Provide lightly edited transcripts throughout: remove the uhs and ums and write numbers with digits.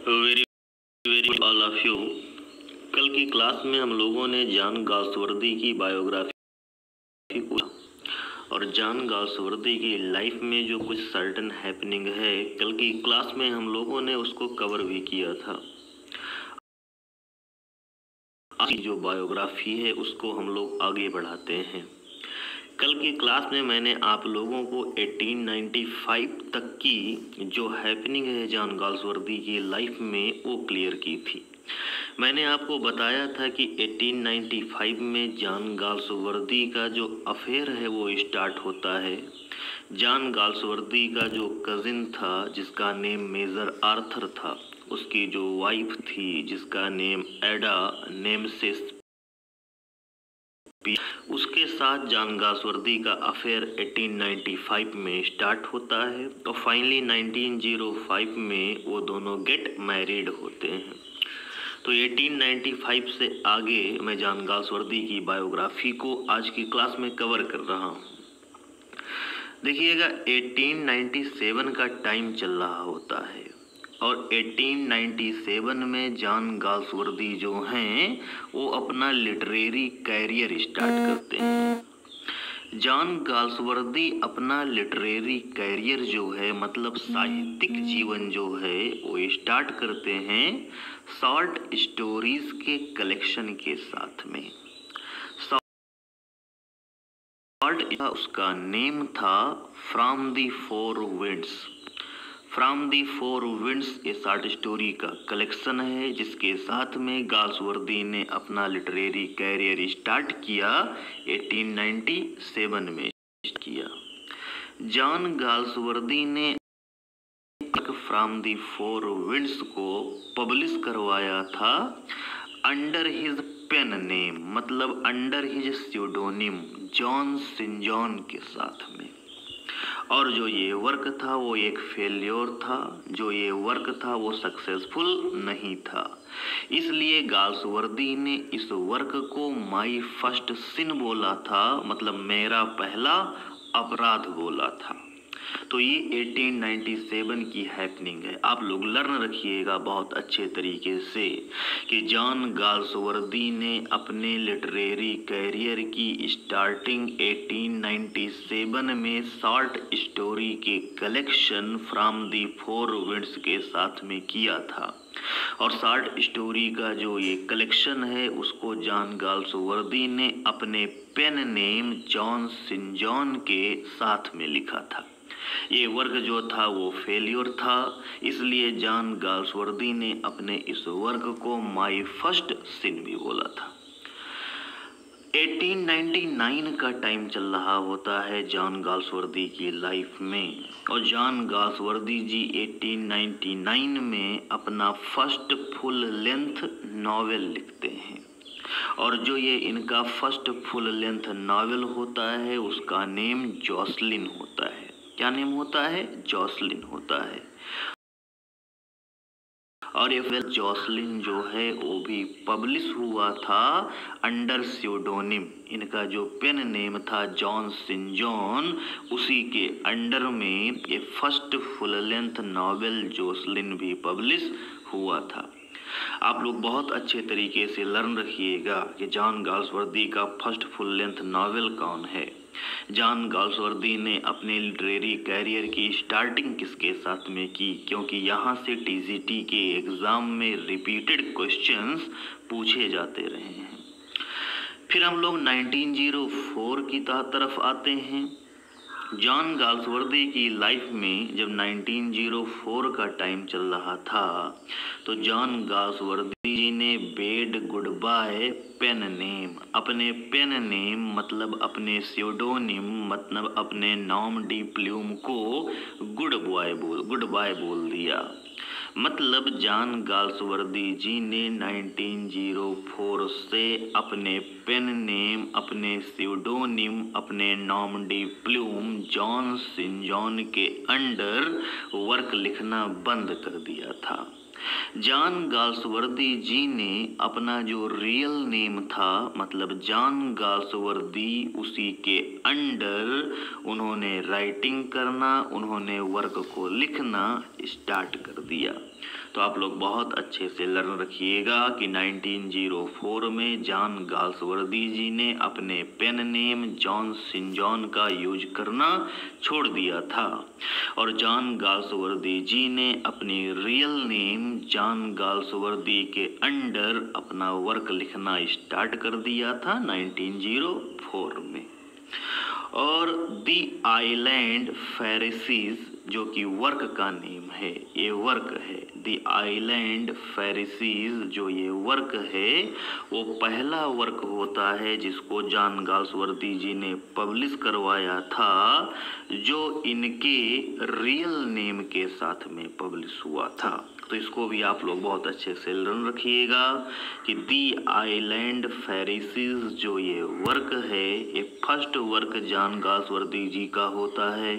Very very all of you. कल की class में हम लोगों ने जॉन गाल्सवर्दी की बायोग्राफी को और जॉन गाल्सवर्दी की लाइफ में जो कुछ सर्टन हैपनिंग है, कल की क्लास में हम लोगों ने उसको कवर भी किया था। आज की जो बायोग्राफी है उसको हम लोग आगे बढ़ाते हैं। कल की क्लास में मैंने आप लोगों को 1895 तक की जो हैपनिंग है जॉन गाल्सवर्दी की लाइफ में वो क्लियर की थी। मैंने आपको बताया था कि 1895 में जॉन गाल्सवर्दी का जो अफेयर है वो स्टार्ट होता है। जॉन गाल्सवर्दी का जो कजिन था जिसका नेम मेजर आर्थर था, उसकी जो वाइफ थी जिसका नेम एडा नेमसिस, उसके साथ जॉन गाल्सवर्दी का अफेयर 1895 में स्टार्ट होता है और फाइनली 1905 में वो दोनों गेट मैरिड होते हैं। तो 1895 से आगे मैं जॉन गाल्सवर्दी की बायोग्राफी को आज की क्लास में कवर कर रहा हूँ। देखिएगा 1897 का टाइम चल रहा होता है और 1897 में जॉन गाल्सवर्दी जो हैं वो अपना लिटरेरी कैरियर स्टार्ट करते हैं। जॉन गाल्सवर्दी अपना लिटरेरी कैरियर जो है मतलब साहित्यिक जीवन जो है वो स्टार्ट करते हैं शॉर्ट स्टोरीज के कलेक्शन के साथ में। शॉर्ट उसका नेम था from the four winds. From the four winds ये शॉर्ट स्टोरी का कलेक्शन है जिसके साथ में गाल्सवर्दी ने अपना लिटरेरी कैरियर स्टार्ट किया 1897 में किया। जॉन गाल्सवर्दी ने फ्रॉम दी फोर विंड्स को पब्लिश करवाया था अंडर हिज पेन नेम, मतलब अंडर हिज स्यूडोनिम जॉन सिंजॉन के साथ में। और जो ये वर्क था वो एक फेल्योर था, जो ये वर्क था वो सक्सेसफुल नहीं था। इसलिए गाल्सवर्दी ने इस वर्क को माई फर्स्ट सिन बोला था, मतलब मेरा पहला अपराध बोला था। तो ये 1897 की हैपनिंग है। आप लोग लर्न रखिएगा बहुत अच्छे तरीके से कि जॉन गाल्सवर्दी ने अपने लिटरेरी कैरियर की स्टार्टिंग 1897 में शॉर्ट स्टोरी के collection from the four winds के साथ में किया था। और शॉर्ट स्टोरी का जो ये कलेक्शन है उसको जॉन गाल्सवर्दी ने अपने पेन नेम जॉन सिंजॉन के साथ में लिखा था। ये वर्क जो था वो फेलियर था, इसलिए जॉन गाल्सवर्दी ने अपने इस वर्क को माई फर्स्ट सिन भी बोला था। 1899 का टाइम चल रहा होता है जॉन गाल्सवर्दी की लाइफ में और जॉन गाल्सवर्दी जी 1899 में अपना फर्स्ट फुल लेंथ नॉवेल लिखते हैं। और जो ये इनका फर्स्ट फुल लेंथ नॉवेल होता है उसका नेम जॉसलिन होता है। क्या नेम होता है? जॉसलिन होता है। और ये फिल्म जॉसलिन जो है वो भी पब्लिश हुआ था अंडर स्यूडोनिम। इनका जो पेन नेम था जॉन सिंजॉन, उसी के अंडर में ये first full length novel Jocelyn भी पब्लिश हुआ था। आप लोग बहुत अच्छे तरीके से लर्न रखिएगा कि जॉन गाल्सवर्दी का फर्स्ट फुल लेंथ नॉवेल कौन है। जॉन गाल्सवर्दी ने अपने लिटरेरी कैरियर की स्टार्टिंग किसके साथ में की, क्योंकि यहाँ से टीजीटी के एग्ज़ाम में रिपीटेड क्वेश्चंस पूछे जाते रहे हैं। फिर हम लोग 1904 की तरफ आते हैं। जॉन गाल्सवर्दी की लाइफ में जब 1904 का टाइम चल रहा था तो जॉन गाल्सवर्दी जी ने bade goodbye pen name, अपने पेन नेम मतलब अपने स्यूडोनिम मतलब अपने नॉम डी प्लूम को गुड बाय बोल दिया। मतलब जॉन गाल्सवर्दी जी ने 1904 से अपने पेन नेम, अपने स्यूडोनिम, अपने नॉम डी प्लूम जॉन सिंजॉन के अंडर वर्क लिखना बंद कर दिया था। जॉन गाल्सवर्दी जी ने अपना जो रियल नेम था, मतलब जॉन गाल्सवर्दी, उसी के अंडर उन्होंने राइटिंग करना, उन्होंने वर्क को लिखना स्टार्ट कर दिया। तो आप लोग बहुत अच्छे से लर्न रखिएगा कि 1904 में जॉन गाल्सवर्दी जी ने अपने पेन नेम जॉन सिंजॉन का यूज करना छोड़ दिया था, और जॉन गाल्सवर्दी जी ने अपनी रियल नेम जॉन गाल्सवर्दी के अंडर अपना वर्क लिखना स्टार्ट कर दिया था 1904 में। और दी आइलैंड फेरिसीज, जो कि वर्क का नेम है, ये वर्क है। दी आइलैंड फेरिसीज जो ये वर्क है, वो पहला वर्क होता है जिसको जॉन गाल्सवर्दी जी ने पब्लिश करवाया था, जो इनके रियल नेम के साथ में पब्लिश हुआ था। तो इसको भी आप लोग बहुत अच्छे से लर्न रखिएगा कि दी आइलैंड फेरिसीज जो ये वर्क है, ये first work John Galsworthy ji का होता है,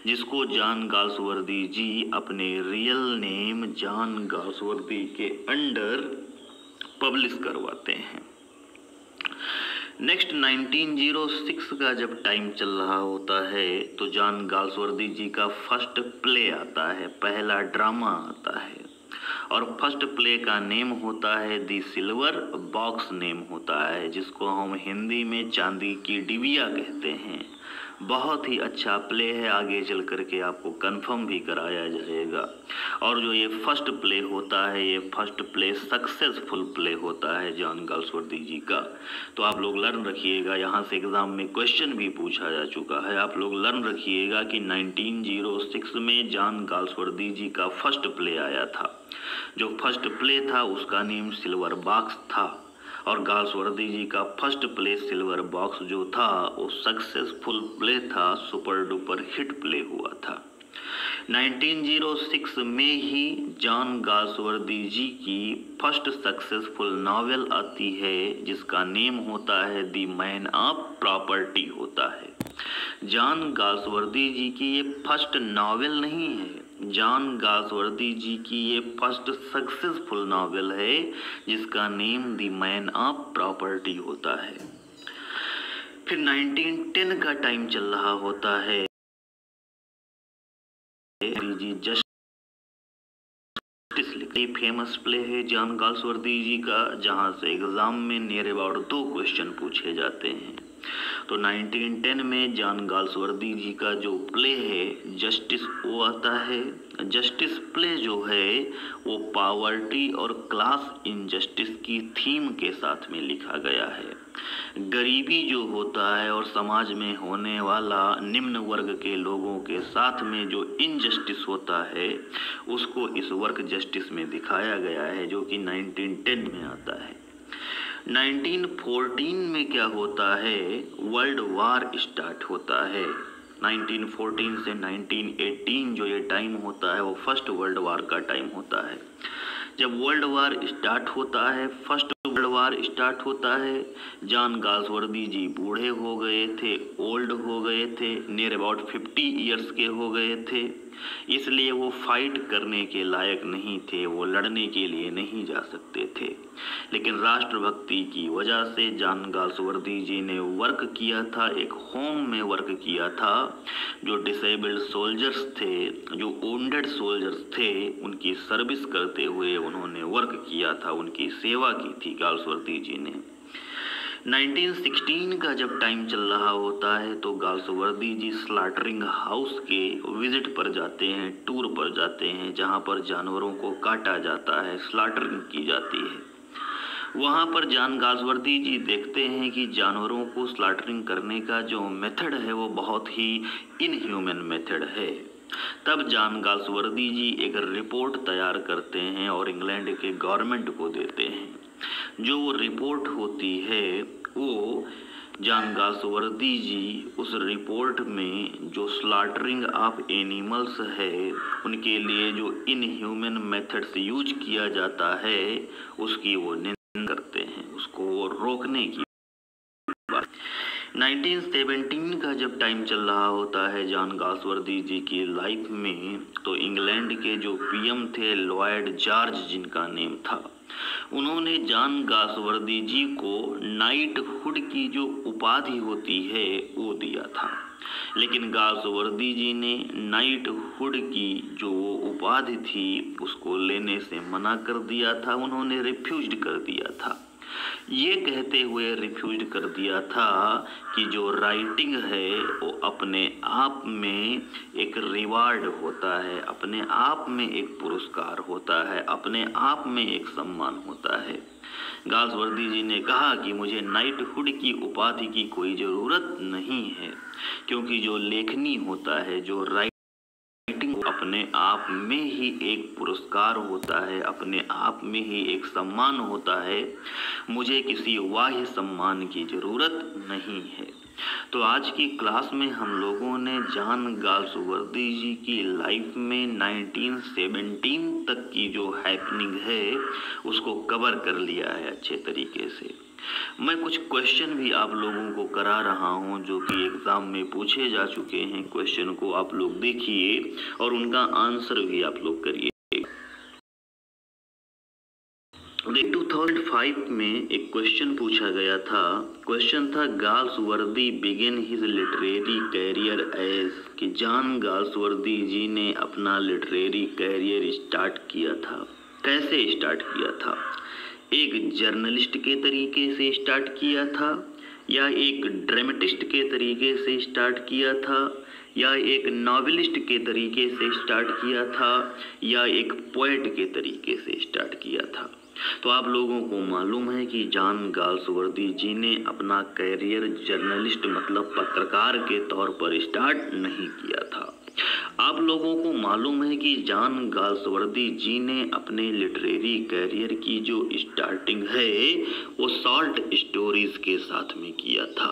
जिसको जॉन गाल्सवर्दी जी अपने रियल नेम जॉन गाल्सवर्दी के अंडर पब्लिश करवाते हैं। नेक्स्ट 1906 का जब टाइम चल रहा होता है तो जॉन गाल्सवर्दी जी का फर्स्ट प्ले आता है, पहला ड्रामा आता है, और फर्स्ट प्ले का नेम होता है दी सिल्वर बॉक्स नेम होता है, जिसको हम हिंदी में चांदी की डिबिया कहते हैं। बहुत ही अच्छा प्ले है, आगे चल करके आपको कंफर्म भी कराया जाएगा। और जो ये फर्स्ट प्ले होता है, ये फर्स्ट प्ले सक्सेसफुल प्ले होता है जॉन गाल्सवर्दी जी का। तो आप लोग लर्न रखिएगा, यहाँ से एग्जाम में क्वेश्चन भी पूछा जा चुका है। आप लोग लर्न रखिएगा कि 1906 में जॉन गाल्सवर्दी जी का फर्स्ट प्ले आया था। जो फर्स्ट प्ले था उसका नेम सिल्वर बॉक्स था, और गाल्सवर्दी जी का फर्स्ट प्ले सिल्वर बॉक्स जो था वो सक्सेसफुल प्ले था, सुपर डुपर हिट प्ले हुआ था। 1906 में ही जॉन गाल्सवर्दी जी की फर्स्ट सक्सेसफुल नॉवेल आती है, जिसका नेम होता है दी मैन ऑफ प्रॉपर्टी होता है। जॉन गाल्सवर्दी जी की ये फर्स्ट नॉवेल नहीं है, जॉन गाल्सवर्दी जी की ये फर्स्ट सक्सेसफुल नॉवेल है, जिसका name the man of property होता है। फिर 1910 का टाइम चल रहा होता है, जी जस्टिस लिखी फेमस प्ले है जॉन गाल्सवर्दी जी का, जहां से एग्जाम में नियर अबाउट 2 क्वेश्चन पूछे जाते हैं। तो 1910 में जॉन गाल्सवर्दी जी का जो प्ले है जस्टिस वो आता है। जस्टिस प्ले जो है वो पॉवर्टी और क्लास इनजस्टिस की थीम के साथ में लिखा गया है। गरीबी जो होता है और समाज में होने वाला निम्न वर्ग के लोगों के साथ में जो इनजस्टिस होता है, उसको इस वर्क जस्टिस में दिखाया गया है, जो कि 1910 में आता है। 1914 में क्या होता है, वर्ल्ड वार स्टार्ट होता है। 1914 से 1918 जो ये टाइम होता है वो फर्स्ट वर्ल्ड वार का टाइम होता है। जब वर्ल्ड वार स्टार्ट होता है, फर्स्ट वर्ल्ड वार स्टार्ट होता है, जॉन गाल्सवर्दी जी बूढ़े हो गए थे, ओल्ड हो गए थे, नियर अबाउट 50 ईयर्स के हो गए थे, इसलिए वो फाइट करने के लायक नहीं थे, वो लड़ने के लिए नहीं जा सकते थे। लेकिन राष्ट्रभक्ति की वजह से जॉन गाल्सवर्दी जी ने वर्क किया था, एक होम में वर्क किया था। जो डिसेबल्ड सोल्जर्स थे, जो वुंडेड सोल्जर्स थे, उनकी सर्विस करते हुए उन्होंने वर्क किया था, उनकी सेवा की थी गाल्सवर्दी जी ने। 1916 का जब टाइम चल रहा होता है तो गाल्सवर्दी जी स्लॉटरिंग हाउस के विजिट पर जाते हैं, टूर पर जाते हैं, जहां पर जानवरों को काटा जाता है, स्लॉटरिंग की जाती है। वहां पर जॉन गाल्सवर्दी जी देखते हैं कि जानवरों को स्लॉटरिंग करने का जो मेथड है वो बहुत ही इनह्यूमन मेथड है। तब जॉन गाल्सवर्दी जी एक रिपोर्ट तैयार करते हैं और इंग्लैंड के गवर्नमेंट को देते हैं। जो वो रिपोर्ट होती है वो जॉन गाल्सवर्दी जी उस रिपोर्ट में जो स्लॉटरिंग ऑफ एनिमल्स है, उनके लिए जो इनह्यूमन मेथड्स यूज किया जाता है, उसकी वो निंदा करते हैं, उसको वो रोकने की बात। 1917 का जब टाइम चल रहा होता है जॉन गाल्सवर्दी जी की लाइफ में, तो इंग्लैंड के जो पीएम थे लॉयड जॉर्ज जिनका नेम था, उन्होंने जॉन गाल्सवर्दी जी को नाइटहुड की जो उपाधि होती है वो दिया था। लेकिन गाल्सवर्दी जी ने नाइटहुड की जो वो उपाधि थी उसको लेने से मना कर दिया था, उन्होंने रिफ्यूज्ड कर दिया था। ये कहते हुए रिफ्यूज कर दिया था कि जो राइटिंग है वो अपने आप में एक रिवार्ड होता है, अपने आप में एक पुरस्कार होता है, अपने आप में एक सम्मान होता है। गाल्सवर्दी जी ने कहा कि मुझे नाइटहुड की उपाधि की कोई ज़रूरत नहीं है, क्योंकि जो लेखनी होता है, जो राइटिंग अपने आप में ही एक पुरस्कार होता है, अपने आप में ही एक सम्मान होता है, मुझे किसी बाह्य सम्मान की ज़रूरत नहीं है। तो आज की क्लास में हम लोगों ने जॉन गाल्सवर्दी जी की लाइफ में 1917 तक की जो हैपनिंग है उसको कवर कर लिया है अच्छे तरीके से। मैं कुछ क्वेश्चन भी आप लोगों को करा रहा हूं जो कि एग्ज़ाम में पूछे जा चुके हैं। क्वेश्चन को आप लोग देखिए और उनका आंसर भी आप लोग करिए। 2005 में एक क्वेश्चन पूछा गया था। क्वेश्चन था Galsworthy begin his literary career as, कि जॉन गाल्सवर्दी जी ने अपना लिटरेरी कैरियर स्टार्ट किया था। कैसे स्टार्ट किया था? एक जर्नलिस्ट के तरीके से स्टार्ट किया था, या एक ड्रामेटिस्ट के तरीके से स्टार्ट किया था, या एक नॉवेलिस्ट के तरीके से स्टार्ट किया था, या एक पोएट के तरीके से स्टार्ट किया था। तो आप लोगों को मालूम है कि जॉन गाल्सवर्दी जी ने अपना कैरियर जर्नलिस्ट मतलब पत्रकार के तौर पर स्टार्ट नहीं किया था। आप लोगों को मालूम है कि जॉन गाल्सवर्दी जी ने अपने लिटरेरी कैरियर की जो स्टार्टिंग है वो शॉर्ट स्टोरीज के साथ में किया था,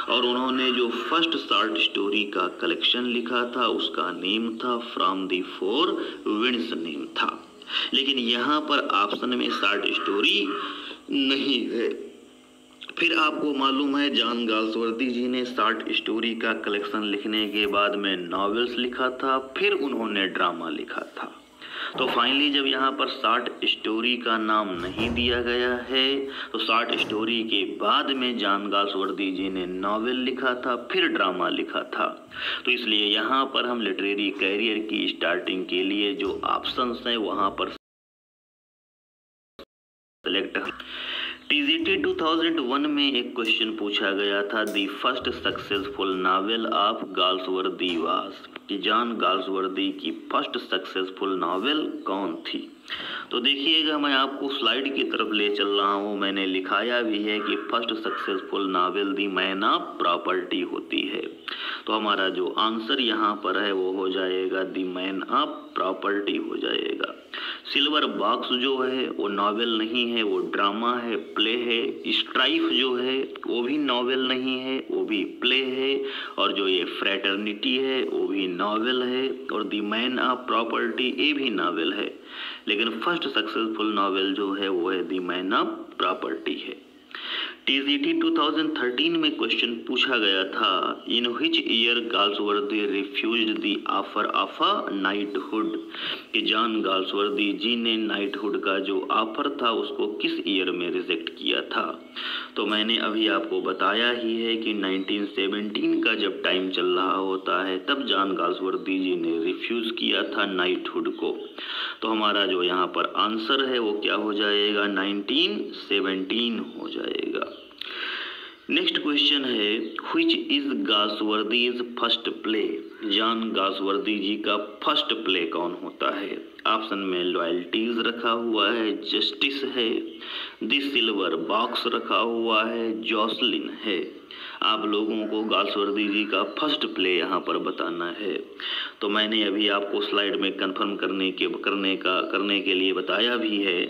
और उन्होंने जो फर्स्ट शॉर्ट स्टोरी का कलेक्शन लिखा था उसका नेम था from the four winds name था। लेकिन यहाँ पर ऑप्शन में शॉर्ट स्टोरी नहीं है। फिर आपको मालूम है जॉन गाल्सवर्दी जी ने शॉर्ट स्टोरी का कलेक्शन लिखने के बाद में नॉवेल्स लिखा था, फिर उन्होंने ड्रामा लिखा था। तो फाइनली जब यहाँ पर शॉर्ट स्टोरी का नाम नहीं दिया गया है, तो शॉर्ट स्टोरी के बाद में जॉन गाल्सवर्दी जी ने नॉवेल लिखा था, फिर ड्रामा लिखा था। तो इसलिए यहाँ पर हम लिटरेरी कैरियर की स्टार्टिंग के लिए जो ऑप्शंस हैं वहाँ पर सेलेक्ट। टीजीटी 2001 में एक क्वेश्चन पूछा गया था, the first successful novel of Galsworthy was, कि जॉन गाल्सवर्दी की फर्स्ट सक्सेसफुल नॉवेल कौन थी। तो देखिएगा मैं आपको स्लाइड की तरफ ले चल रहा हूँ, मैंने लिखाया भी है कि first successful novel the man of property होती है। तो हमारा जो आंसर यहाँ पर है वो हो जाएगा दी मैन ऑफ प्रॉपर्टी हो जाएगा। सिल्वर बॉक्स जो है वो नॉवेल नहीं है, वो ड्रामा है, प्ले है। स्ट्राइफ जो है वो भी नॉवेल नहीं है, वो भी प्ले है। और जो ये फ्रेटर्निटी है वो भी नॉवेल है, और द मैन ऑफ प्रॉपर्टी ये भी नॉवेल है। लेकिन फर्स्ट सक्सेसफुल नॉवेल जो है वो है द मैन ऑफ प्रॉपर्टी है। टीजीटी 2013 में क्वेश्चन पूछा गया था, in which year Galsworthy refused the offer of a knighthood, कि जॉन गाल्सवर्दी जी ने नाइटहुड का जो ऑफर था उसको किस ईयर में रिजेक्ट किया था। तो मैंने अभी आपको बताया ही है कि 1917 का जब टाइम चल रहा होता है तब जॉन गाल्सवर्दी जी ने रिफ्यूज़ किया था नाइटहुड को। तो हमारा जो यहाँ पर आंसर है वो क्या हो जाएगा, 1917 हो जाएगा। नेक्स्ट क्वेश्चन है, which is Galsworthy's first play, John Galsworthy ji का फर्स्ट प्ले कौन होता है। ऑप्शन में लॉयल्टीज रखा हुआ है, जस्टिस है, द सिल्वर बॉक्स रखा हुआ है, जॉसलिन है। आप लोगों को गाल्सवर्दी जी का फर्स्ट प्ले यहाँ पर बताना है। तो मैंने अभी आपको स्लाइड में कंफर्म करने के लिए बताया भी है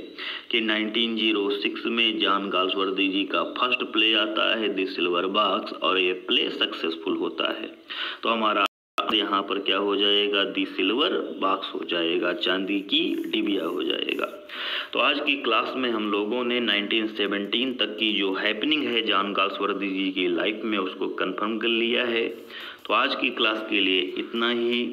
कि 1906 में जॉन गाल्सवर्दी जी का फर्स्ट प्ले आता है द सिल्वर बॉक्स, और ये प्ले सक्सेसफुल होता है। तो हमारा यहाँ पर क्या हो जाएगा, दी सिल्वर बॉक्स हो जाएगा, चांदी की डिबिया हो जाएगा। तो आज की क्लास में हम लोगों ने 1917 तक की जो हैपनिंग है जॉन गाल्सवर्दी जी की लाइफ में उसको कंफर्म कर लिया है। तो आज की क्लास के लिए इतना ही।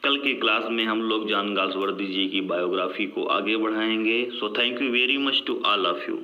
कल की क्लास में हम लोग जॉन गाल्सवर्दी जी की बायोग्राफी को आगे बढ़ाएंगे। So thank you very much to all of you.